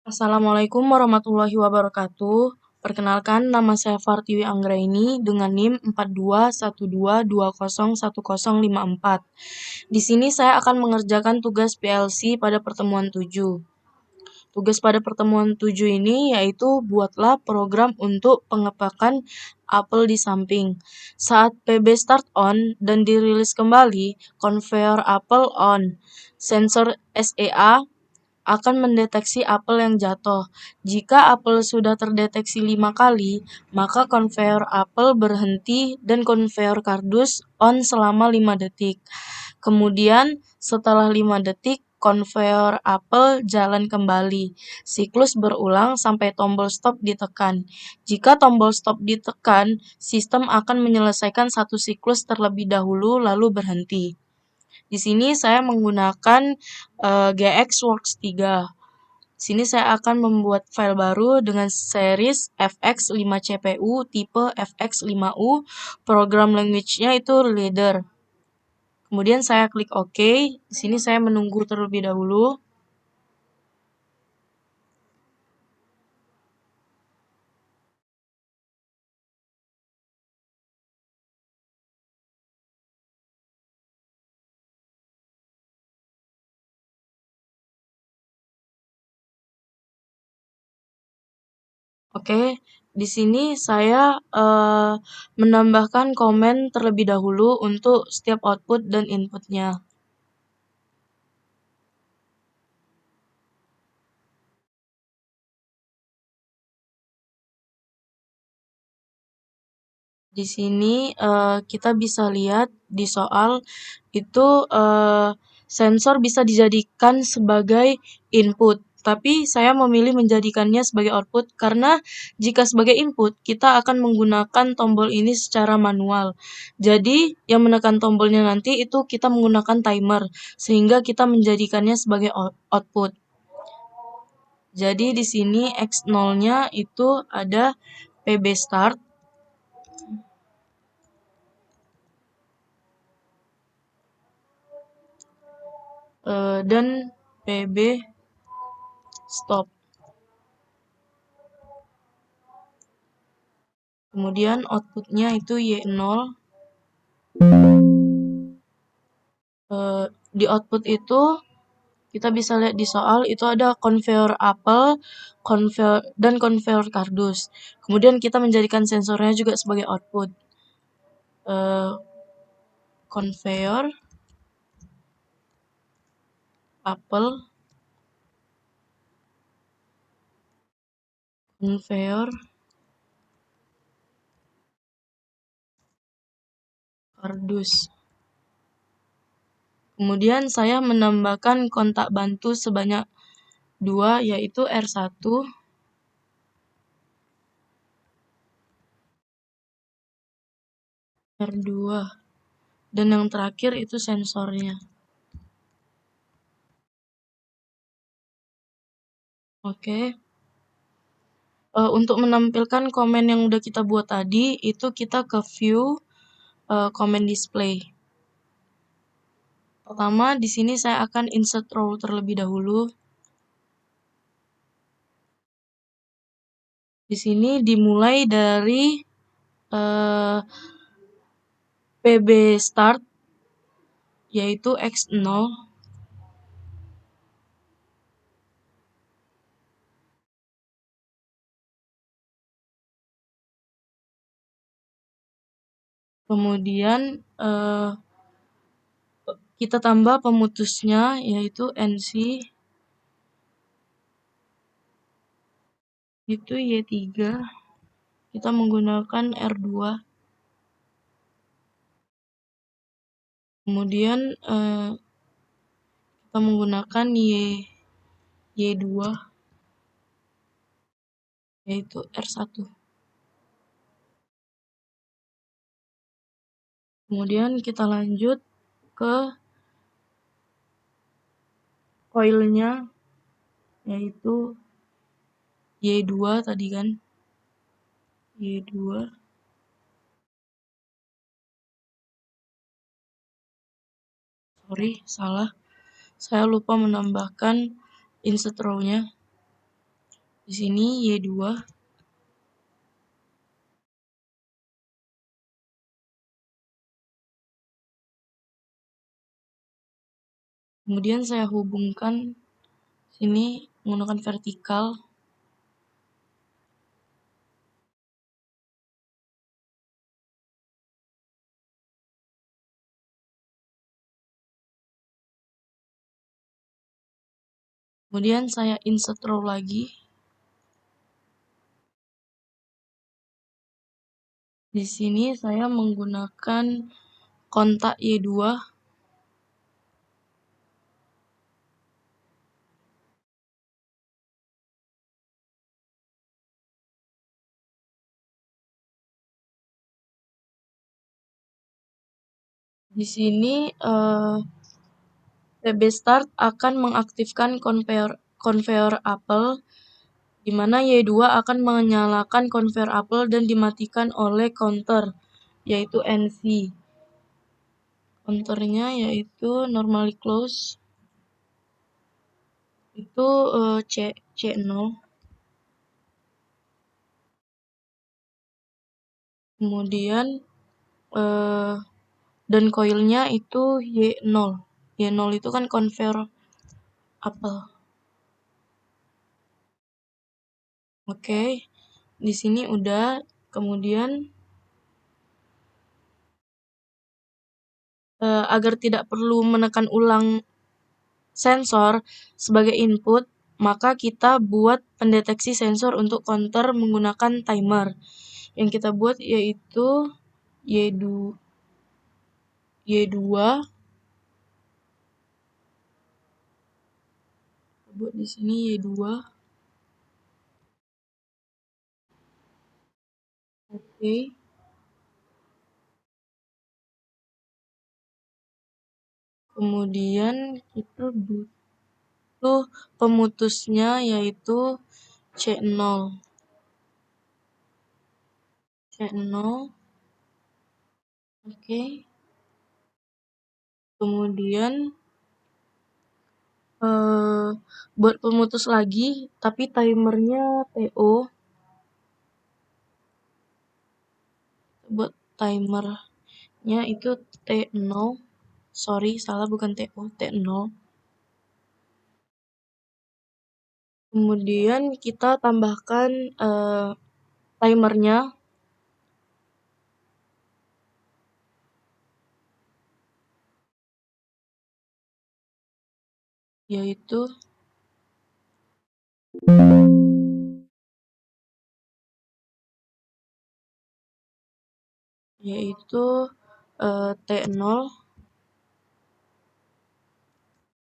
Assalamualaikum warahmatullahi wabarakatuh. Perkenalkan, nama saya Fartiwi Anggraini dengan NIM 4212201054. Di sini saya akan mengerjakan tugas PLC pada pertemuan 7. Tugas pada pertemuan 7 ini yaitu buatlah program untuk pengepakan apel di samping. Saat PB start on dan dirilis kembali, conveyor apel on. Sensor SEA akan mendeteksi apel yang jatuh. Jika apel sudah terdeteksi 5 kali, maka conveyor apel berhenti dan conveyor kardus on selama 5 detik. Kemudian setelah 5 detik, conveyor apel jalan kembali. Siklus berulang sampai tombol stop ditekan. Jika tombol stop ditekan, sistem akan menyelesaikan satu siklus terlebih dahulu lalu berhenti. Di sini saya menggunakan GX Works 3. Di sini saya akan membuat file baru dengan series FX5CPU tipe FX5U. Program language-nya itu Leader. Kemudian saya klik OK. Di sini saya menunggu terlebih dahulu. Oke, di sini saya menambahkan komen terlebih dahulu untuk setiap output dan inputnya. Di sini kita bisa lihat di soal itu sensor bisa dijadikan sebagai input, tapi saya memilih menjadikannya sebagai output karena jika sebagai input kita akan menggunakan tombol ini secara manual. Jadi yang menekan tombolnya nanti itu kita menggunakan timer sehingga kita menjadikannya sebagai output. Jadi di sini X0-nya itu ada PB start dan PB stop. Kemudian outputnya itu Y0. Di output itu kita bisa lihat di soal itu ada conveyor apel, conveyor kardus. Kemudian kita menjadikan sensornya juga sebagai output. Conveyor apel, conveyor kardus. Kemudian saya menambahkan kontak bantu sebanyak 2 yaitu R1 R2 dan yang terakhir itu sensornya. Oke. Untuk menampilkan komen yang udah kita buat tadi, itu kita ke view comment display. Pertama, di sini saya akan insert row terlebih dahulu. Di sini dimulai dari PB start, yaitu X0. Kemudian kita tambah pemutusnya yaitu NC itu Y3. Kita menggunakan R2. Kemudian kita menggunakan Y2 yaitu R1. Kemudian kita lanjut ke coilnya yaitu Y2 tadi kan. Y2. Sorry, salah. Saya lupa menambahkan insert row-nya. Di sini Y2. Kemudian saya hubungkan sini menggunakan vertikal. Kemudian saya insert row lagi. Di sini saya menggunakan kontak Y2. Di sini TB start akan mengaktifkan conveyor apel, di mana Y2 akan menyalakan conveyor apel dan dimatikan oleh counter, yaitu NC. Counternya yaitu normally close, itu C0. Kemudian dan coilnya itu Y0. Y0 itu kan conveyor apel. Oke, di sini udah. Kemudian agar tidak perlu menekan ulang sensor sebagai input, maka kita buat pendeteksi sensor untuk counter menggunakan timer. Yang kita buat yaitu Y2, buat di sini Y2. Oke. Kemudian kita butuh pemutusnya yaitu C0. Oke. Kemudian buat pemutus lagi, tapi timernya TO. Buat timernya itu T0. Sorry, salah, bukan TO, T0. Kemudian kita tambahkan timernya, yaitu T0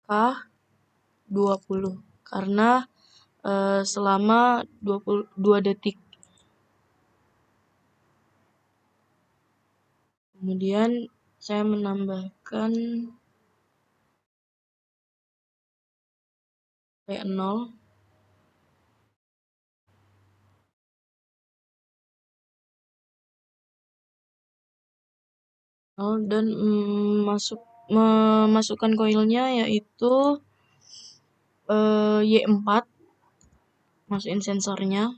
K20 karena selama 22 detik. Kemudian saya menambahkan T0 dan memasukkan coilnya yaitu Y4. Masukin sensornya.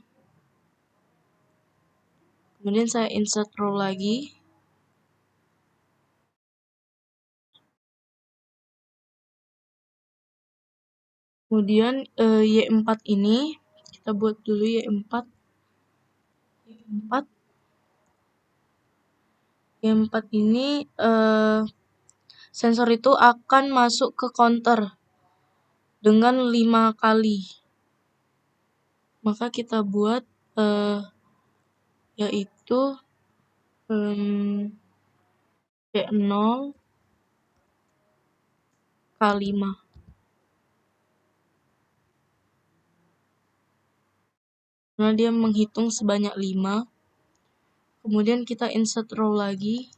Kemudian saya insert row lagi. Kemudian Y4 ini kita buat dulu Y4. Y4 ini sensor itu akan masuk ke counter dengan 5 kali. Maka kita buat yaitu C0 K5. Nah, dia menghitung sebanyak 5. Kemudian kita insert row lagi.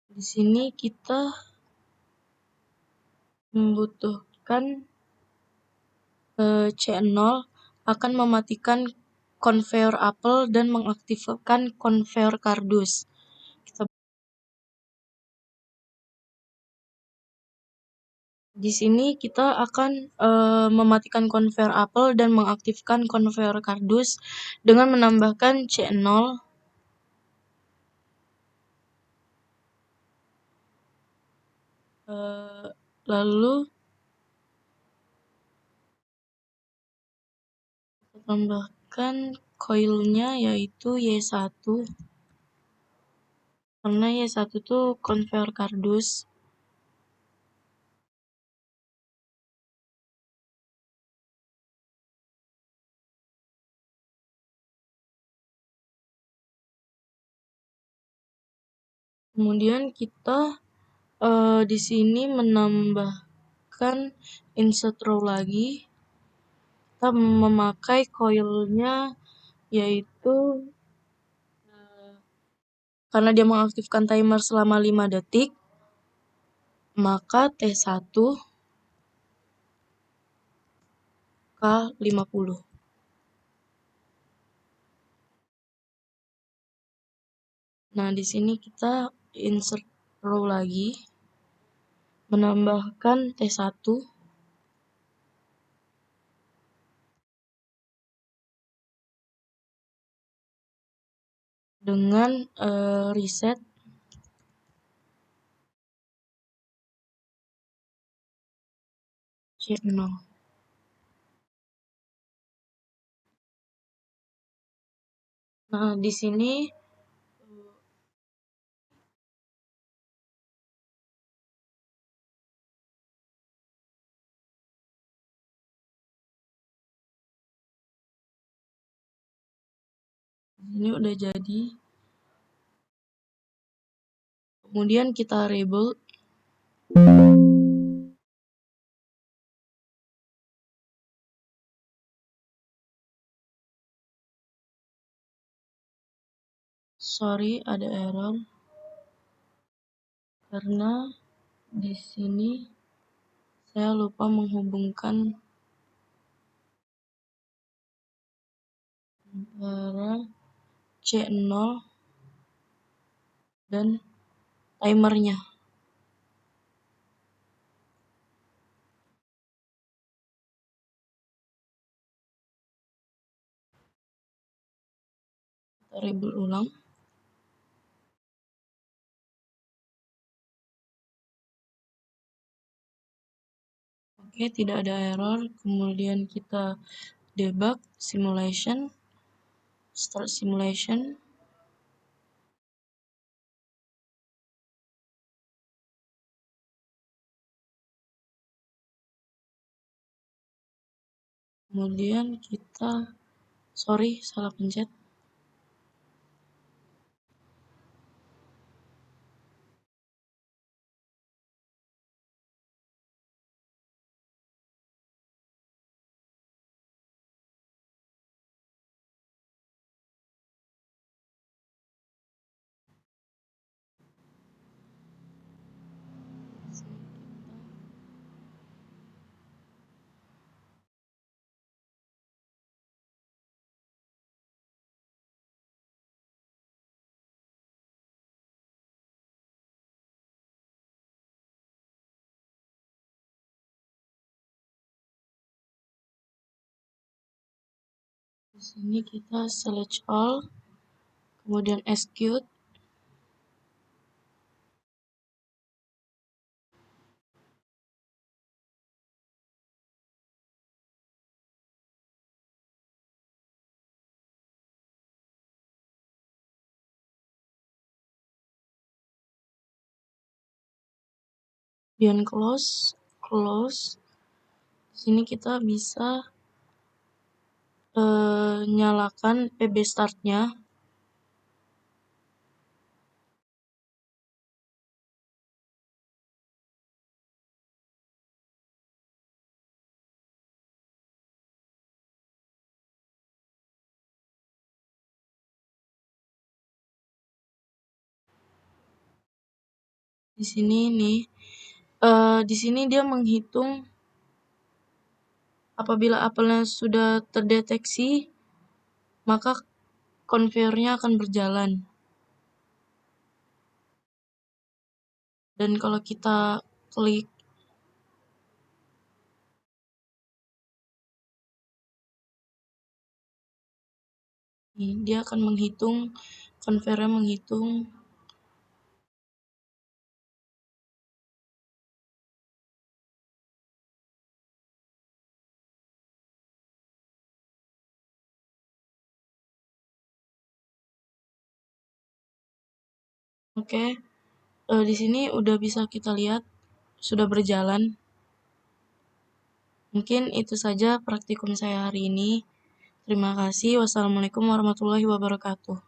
Di sini kita membutuhkan C0 akan mematikan conveyor apel dan mengaktifkan conveyor cardus. Di sini kita akan mematikan konveyor apel dan mengaktifkan konveyor kardus dengan menambahkan C0, lalu tambahkan coilnya yaitu Y1, karena Y1 itu konveyor kardus. Kemudian kita di sini menambahkan insert row lagi. Kita memakai coilnya yaitu karena dia mengaktifkan timer selama 5 detik, maka T1 K50. Nah, di sini kita insert row lagi, menambahkan T1 dengan reset C0. Nah, di sini udah jadi. Kemudian kita reboot. Sorry, ada error karena di sini saya lupa menghubungkan antara C0 dan timernya. Kita reboot ulang. Oke, tidak ada error. Kemudian kita debug simulation, start simulation. Kemudian kita, sorry, salah pencet. Di sini kita select all, kemudian execute. Kemudian close. Di sini kita bisa nyalakan PB startnya. Di sini nih, di sini dia menghitung apabila apelnya sudah terdeteksi, maka konveyornya akan berjalan. Dan kalau kita klik Dia akan menghitung, conveyor menghitung. Oke, di sini udah bisa kita lihat sudah berjalan. Mungkin itu saja praktikum saya hari ini. Terima kasih. Wassalamualaikum warahmatullahi wabarakatuh.